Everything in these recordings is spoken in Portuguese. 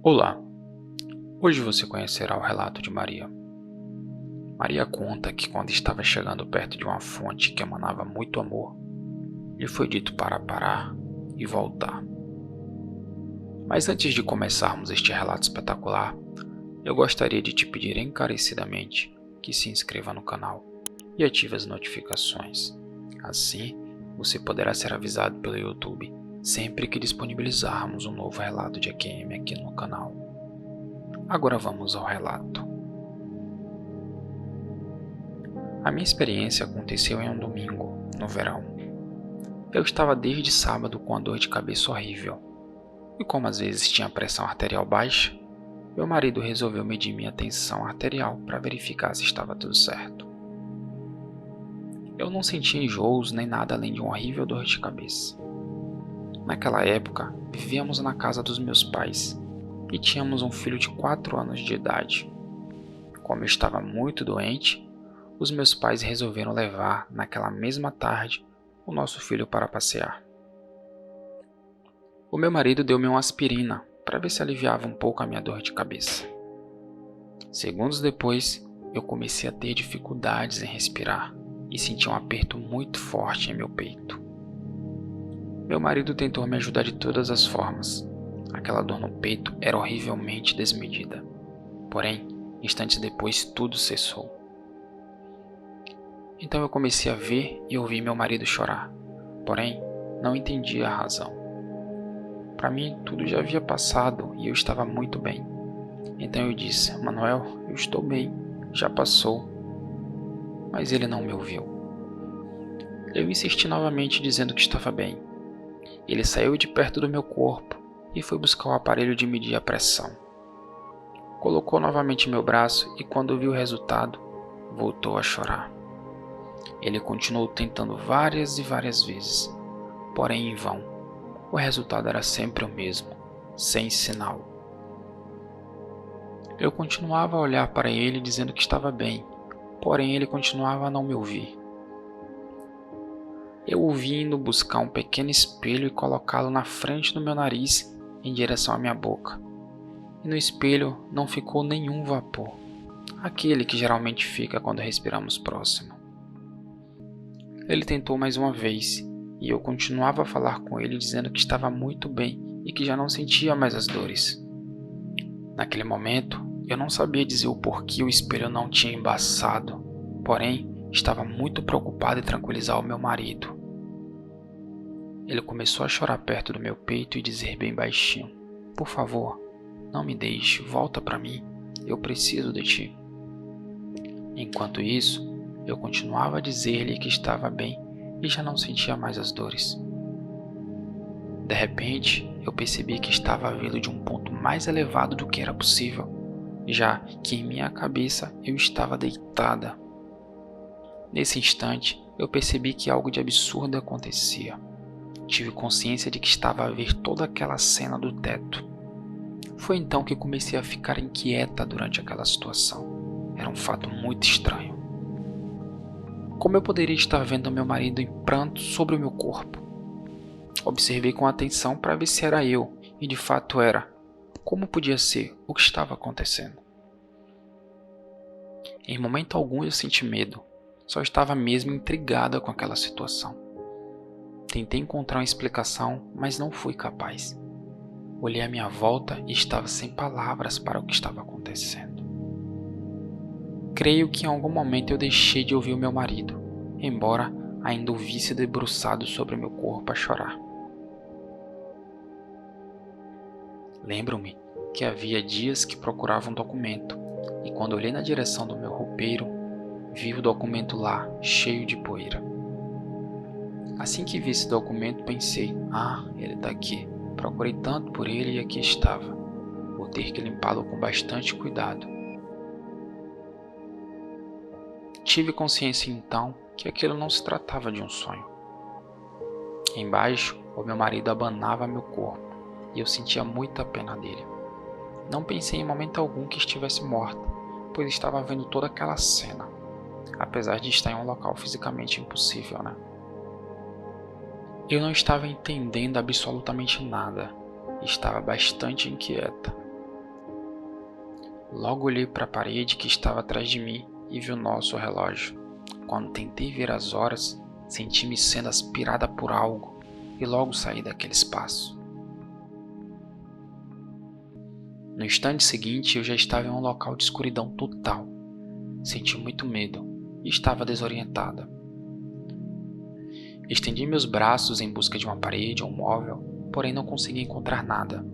Olá, hoje você conhecerá o relato de Maria. Maria conta que quando estava chegando perto de uma fonte que emanava muito amor, lhe foi dito para parar e voltar. Mas antes de começarmos este relato espetacular, eu gostaria de te pedir encarecidamente que se inscreva no canal e ative as notificações. Assim, você poderá ser avisado pelo YouTube sempre que disponibilizarmos um novo relato de AQM aqui no canal. Agora vamos ao relato. A minha experiência aconteceu em um domingo, no verão. Eu estava desde sábado com a dor de cabeça horrível, e como às vezes tinha pressão arterial baixa, meu marido resolveu medir minha tensão arterial para verificar se estava tudo certo. Eu não sentia enjoos nem nada além de uma horrível dor de cabeça. Naquela época, vivíamos na casa dos meus pais e tínhamos um filho de 4 anos de idade. Como eu estava muito doente, os meus pais resolveram levar, naquela mesma tarde, o nosso filho para passear. O meu marido deu-me uma aspirina para ver se aliviava um pouco a minha dor de cabeça. Segundos depois, eu comecei a ter dificuldades em respirar e senti um aperto muito forte em meu peito. Meu marido tentou me ajudar de todas as formas. Aquela dor no peito era horrivelmente desmedida. Porém, instantes depois tudo cessou. Então eu comecei a ver e ouvir meu marido chorar, porém não entendia a razão. Para mim tudo já havia passado e eu estava muito bem. Então eu disse: Manuel, eu estou bem, já passou. Mas ele não me ouviu. Eu insisti novamente dizendo que estava bem. Ele saiu de perto do meu corpo e foi buscar o aparelho de medir a pressão. Colocou novamente meu braço e quando viu o resultado, voltou a chorar. Ele continuou tentando várias e várias vezes, porém em vão. O resultado era sempre o mesmo, sem sinal. Eu continuava a olhar para ele dizendo que estava bem, porém ele continuava a não me ouvir. Eu o vi indo buscar um pequeno espelho e colocá-lo na frente do meu nariz em direção à minha boca. E no espelho não ficou nenhum vapor, aquele que geralmente fica quando respiramos próximo. Ele tentou mais uma vez, e eu continuava a falar com ele dizendo que estava muito bem e que já não sentia mais as dores. Naquele momento, eu não sabia dizer o porquê o espelho não tinha embaçado, porém, estava muito preocupado em tranquilizar o meu marido. Ele começou a chorar perto do meu peito e dizer bem baixinho: Por favor, não me deixe, volta para mim, eu preciso de ti. Enquanto isso, eu continuava a dizer-lhe que estava bem e já não sentia mais as dores. De repente, eu percebi que estava vindo de um ponto mais elevado do que era possível, já que em minha cabeça eu estava deitada. Nesse instante, eu percebi que algo de absurdo acontecia. Tive consciência de que estava a ver toda aquela cena do teto. Foi então que comecei a ficar inquieta durante aquela situação. Era um fato muito estranho. Como eu poderia estar vendo meu marido em pranto sobre o meu corpo? Observei com atenção para ver se era eu, e de fato era. Como podia ser? O que estava acontecendo? Em momento algum eu senti medo, só estava mesmo intrigada com aquela situação. Tentei encontrar uma explicação, mas não fui capaz. Olhei à minha volta e estava sem palavras para o que estava acontecendo. Creio que em algum momento eu deixei de ouvir o meu marido, embora ainda o visse debruçado sobre meu corpo a chorar. Lembro-me que havia dias que procurava um documento, e quando olhei na direção do meu roupeiro, vi o documento lá, cheio de poeira. Assim que vi esse documento, pensei: ele está aqui. Procurei tanto por ele e aqui estava. Vou ter que limpá-lo com bastante cuidado. Tive consciência então que aquilo não se tratava de um sonho. Embaixo, o meu marido abanava meu corpo e eu sentia muita pena dele. Não pensei em momento algum que estivesse morta, pois estava vendo toda aquela cena, apesar de estar em um local fisicamente impossível, né? Eu não estava entendendo absolutamente nada e estava bastante inquieta. Logo olhei para a parede que estava atrás de mim e vi o nosso relógio. Quando tentei ver as horas, senti-me sendo aspirada por algo e logo saí daquele espaço. No instante seguinte, eu já estava em um local de escuridão total. Senti muito medo e estava desorientada. Estendi meus braços em busca de uma parede ou um móvel, porém não consegui encontrar nada.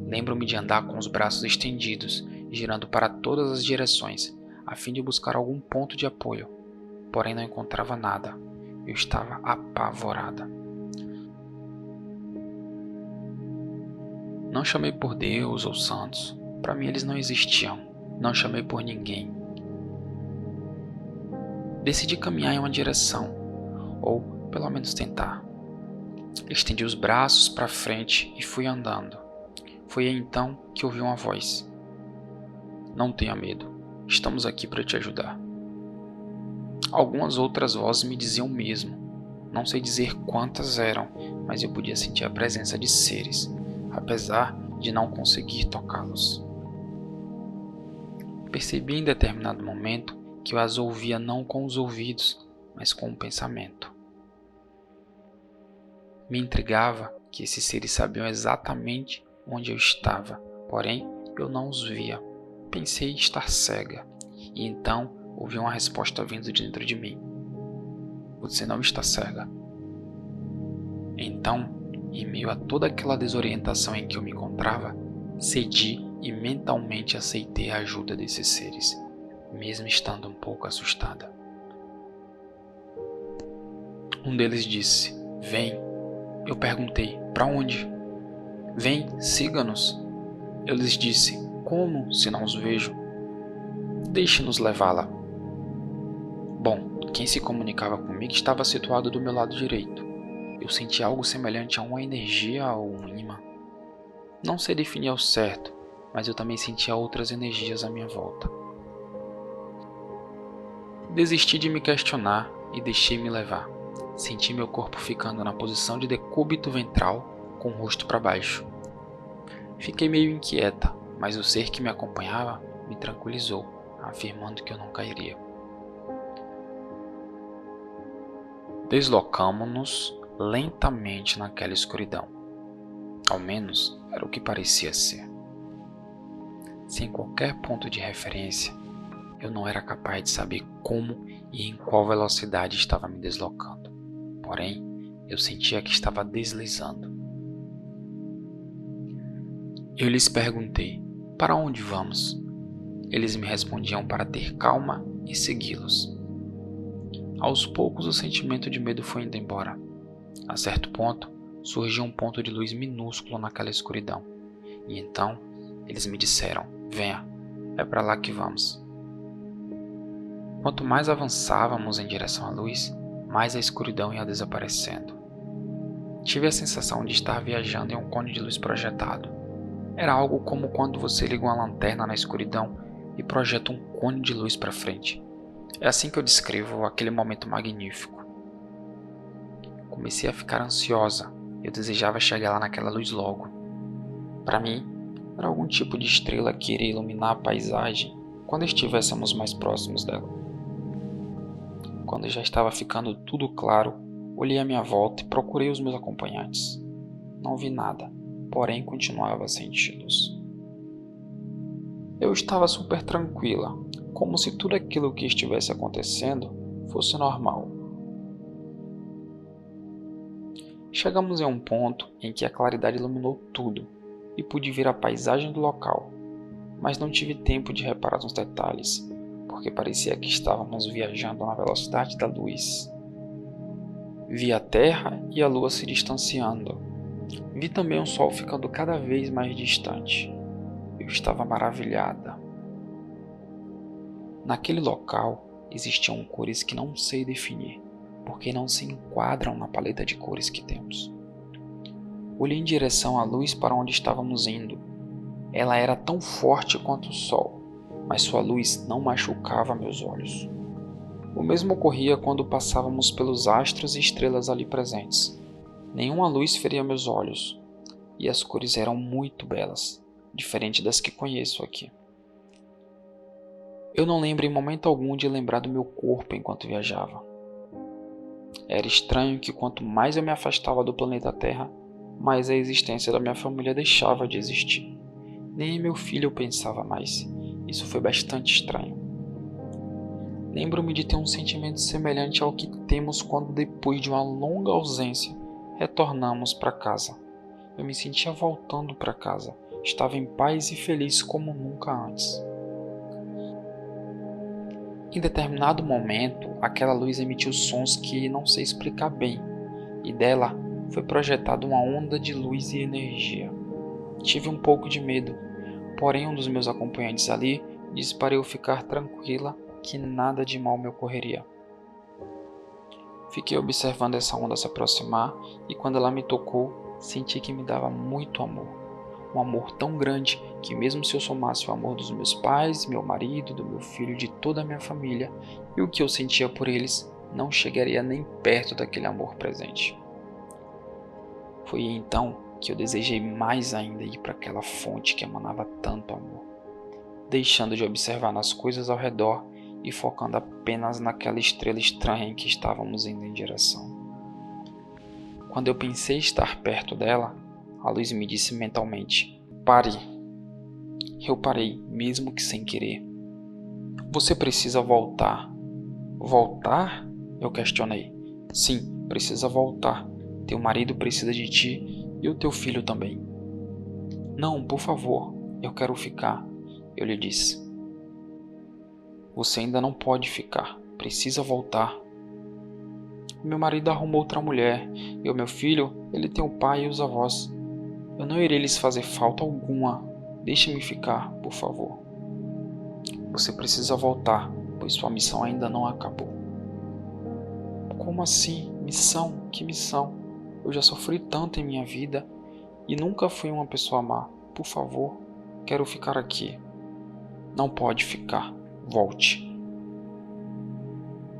Lembro-me de andar com os braços estendidos, girando para todas as direções, a fim de buscar algum ponto de apoio, porém não encontrava nada. Eu estava apavorada. Não chamei por Deus ou santos, para mim eles não existiam. Não chamei por ninguém. Decidi caminhar em uma direção, ou pelo menos tentar. Estendi os braços para frente e fui andando. Foi aí então que ouvi uma voz. Não tenha medo, estamos aqui para te ajudar. Algumas outras vozes me diziam o mesmo. Não sei dizer quantas eram, mas eu podia sentir a presença de seres, apesar de não conseguir tocá-los. Percebi em determinado momento que eu as ouvia não com os ouvidos, mas com o pensamento. Me intrigava que esses seres sabiam exatamente onde eu estava, porém eu não os via. Pensei estar cega, e então ouvi uma resposta vindo de dentro de mim. Você não está cega. Então, em meio a toda aquela desorientação em que eu me encontrava, cedi e mentalmente aceitei a ajuda desses seres, mesmo estando um pouco assustada. Um deles disse, vem. Eu perguntei, para onde? Vem, siga-nos. Eu lhes disse, como, se não os vejo? Deixe-nos levá-la. Bom, quem se comunicava comigo estava situado do meu lado direito. Eu senti algo semelhante a uma energia ou um imã. Não sei definir ao certo, mas eu também sentia outras energias à minha volta. Desisti de me questionar e deixei-me levar. Senti meu corpo ficando na posição de decúbito ventral, com o rosto para baixo. Fiquei meio inquieta, mas o ser que me acompanhava me tranquilizou, afirmando que eu não cairia. Deslocamo-nos lentamente naquela escuridão. Ao menos era o que parecia ser. Sem qualquer ponto de referência, eu não era capaz de saber como e em qual velocidade estava me deslocando. Porém, eu sentia que estava deslizando. Eu lhes perguntei, para onde vamos? Eles me respondiam para ter calma e segui-los. Aos poucos o sentimento de medo foi indo embora. A certo ponto, surgiu um ponto de luz minúsculo naquela escuridão. E então, eles me disseram, venha, é para lá que vamos. Quanto mais avançávamos em direção à luz, mais a escuridão ia desaparecendo. Tive a sensação de estar viajando em um cone de luz projetado. Era algo como quando você liga uma lanterna na escuridão e projeta um cone de luz para frente. É assim que eu descrevo aquele momento magnífico. Comecei a ficar ansiosa. Eu desejava chegar lá naquela luz logo. Para mim, era algum tipo de estrela que iria iluminar a paisagem quando estivéssemos mais próximos dela. Quando já estava ficando tudo claro, olhei à minha volta e procurei os meus acompanhantes. Não vi nada, porém continuava a senti-los. Eu estava super tranquila, como se tudo aquilo que estivesse acontecendo fosse normal. Chegamos em um ponto em que a claridade iluminou tudo e pude ver a paisagem do local, mas não tive tempo de reparar nos detalhes, porque parecia que estávamos viajando na velocidade da luz. Vi a Terra e a Lua se distanciando. Vi também o Sol ficando cada vez mais distante. Eu estava maravilhada. Naquele local existiam cores que não sei definir, porque não se enquadram na paleta de cores que temos. Olhei em direção à luz para onde estávamos indo. Ela era tão forte quanto o Sol, mas sua luz não machucava meus olhos. O mesmo ocorria quando passávamos pelos astros e estrelas ali presentes. Nenhuma luz feria meus olhos, e as cores eram muito belas, diferente das que conheço aqui. Eu não lembro em momento algum de lembrar do meu corpo enquanto viajava. Era estranho que quanto mais eu me afastava do planeta Terra, mais a existência da minha família deixava de existir. Nem em meu filho eu pensava mais. Isso foi bastante estranho. Lembro-me de ter um sentimento semelhante ao que temos quando, depois de uma longa ausência, retornamos para casa. Eu me sentia voltando para casa. Estava em paz e feliz como nunca antes. Em determinado momento, aquela luz emitiu sons que não sei explicar bem, e dela foi projetada uma onda de luz e energia. Tive um pouco de medo, porém um dos meus acompanhantes ali disse para eu ficar tranquila que nada de mal me ocorreria. Fiquei observando essa onda se aproximar e quando ela me tocou, senti que me dava muito amor. Um amor tão grande que mesmo se eu somasse o amor dos meus pais, meu marido, do meu filho, de toda a minha família, e o que eu sentia por eles, não chegaria nem perto daquele amor presente. Foi então que eu desejei mais ainda ir para aquela fonte que emanava tanto amor, deixando de observar nas coisas ao redor e focando apenas naquela estrela estranha em que estávamos indo em direção. Quando eu pensei estar perto dela, a luz me disse mentalmente: pare. Eu parei, mesmo que sem querer. Você precisa voltar. Voltar? Eu questionei. Sim, precisa voltar. Teu marido precisa de ti e o teu filho também. Não, por favor, eu quero ficar, eu lhe disse. Você ainda não pode ficar, precisa voltar. Meu marido arrumou outra mulher e o meu filho, ele tem o pai e os avós. Eu não irei lhes fazer falta alguma. Deixe-me ficar, por favor. Você precisa voltar, pois sua missão ainda não acabou. Como assim? Missão? Que missão? Eu já sofri tanto em minha vida e nunca fui uma pessoa má. Por favor, quero ficar aqui. Não pode ficar. Volte.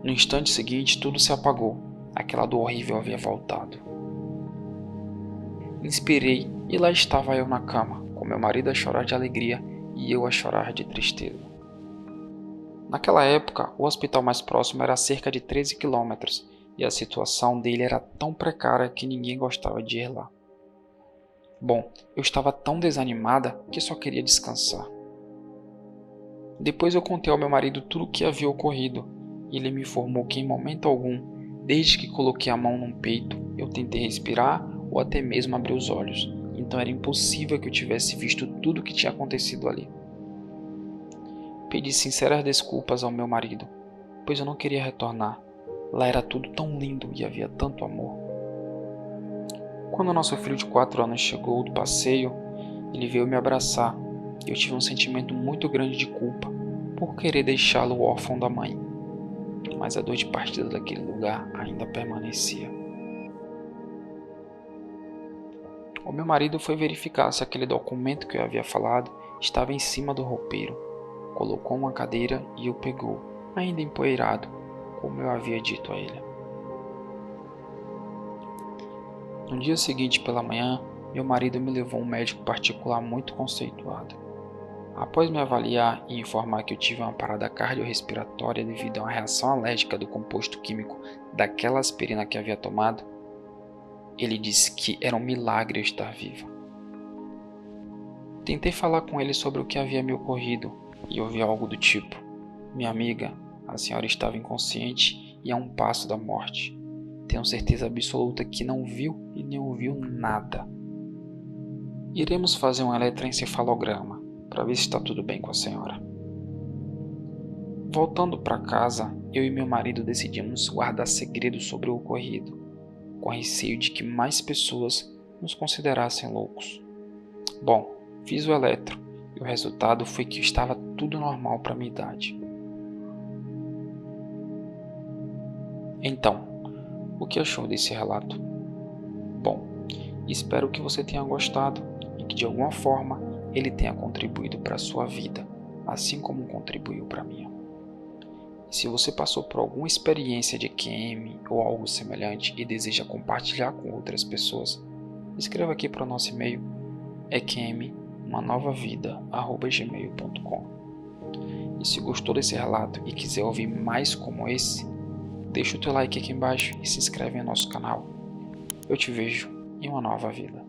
No instante seguinte, tudo se apagou. Aquela dor horrível havia voltado. Inspirei e lá estava eu na cama, com meu marido a chorar de alegria e eu a chorar de tristeza. Naquela época, o hospital mais próximo era a cerca de 13 quilômetros e a situação dele era tão precária que ninguém gostava de ir lá. Bom, eu estava tão desanimada que só queria descansar. Depois eu contei ao meu marido tudo o que havia ocorrido e ele me informou que em momento algum, desde que coloquei a mão no peito, eu tentei respirar ou até mesmo abrir os olhos, então era impossível que eu tivesse visto tudo o que tinha acontecido ali. Pedi sinceras desculpas ao meu marido, pois eu não queria retornar. Lá era tudo tão lindo e havia tanto amor. Quando nosso filho de 4 anos chegou do passeio, ele veio me abraçar e eu tive um sentimento muito grande de culpa por querer deixá-lo órfão da mãe. Mas a dor de partida daquele lugar ainda permanecia. O meu marido foi verificar se aquele documento que eu havia falado estava em cima do roupeiro. Colocou uma cadeira e o pegou, ainda empoeirado, como eu havia dito a ele. No dia seguinte pela manhã, meu marido me levou a um médico particular muito conceituado. Após me avaliar e informar que eu tive uma parada cardiorrespiratória devido a uma reação alérgica do composto químico daquela aspirina que havia tomado, ele disse que era um milagre eu estar vivo. Tentei falar com ele sobre o que havia me ocorrido e ouvi algo do tipo: minha amiga, a senhora estava inconsciente e a um passo da morte. Tenho certeza absoluta que não viu e nem ouviu nada. Iremos fazer um eletroencefalograma para ver se está tudo bem com a senhora. Voltando para casa, eu e meu marido decidimos guardar segredo sobre o ocorrido, com receio de que mais pessoas nos considerassem loucos. Bom, fiz o eletro e o resultado foi que estava tudo normal para minha idade. Então, o que achou desse relato? Bom, espero que você tenha gostado e que de alguma forma ele tenha contribuído para a sua vida, assim como contribuiu para a minha. E se você passou por alguma experiência de EQM ou algo semelhante e deseja compartilhar com outras pessoas, escreva aqui para o nosso e-mail eqm.umanovavida@gmail.com. E se gostou desse relato e quiser ouvir mais como esse, deixa o teu like aqui embaixo e se inscreve em nosso canal. Eu te vejo em uma nova vida.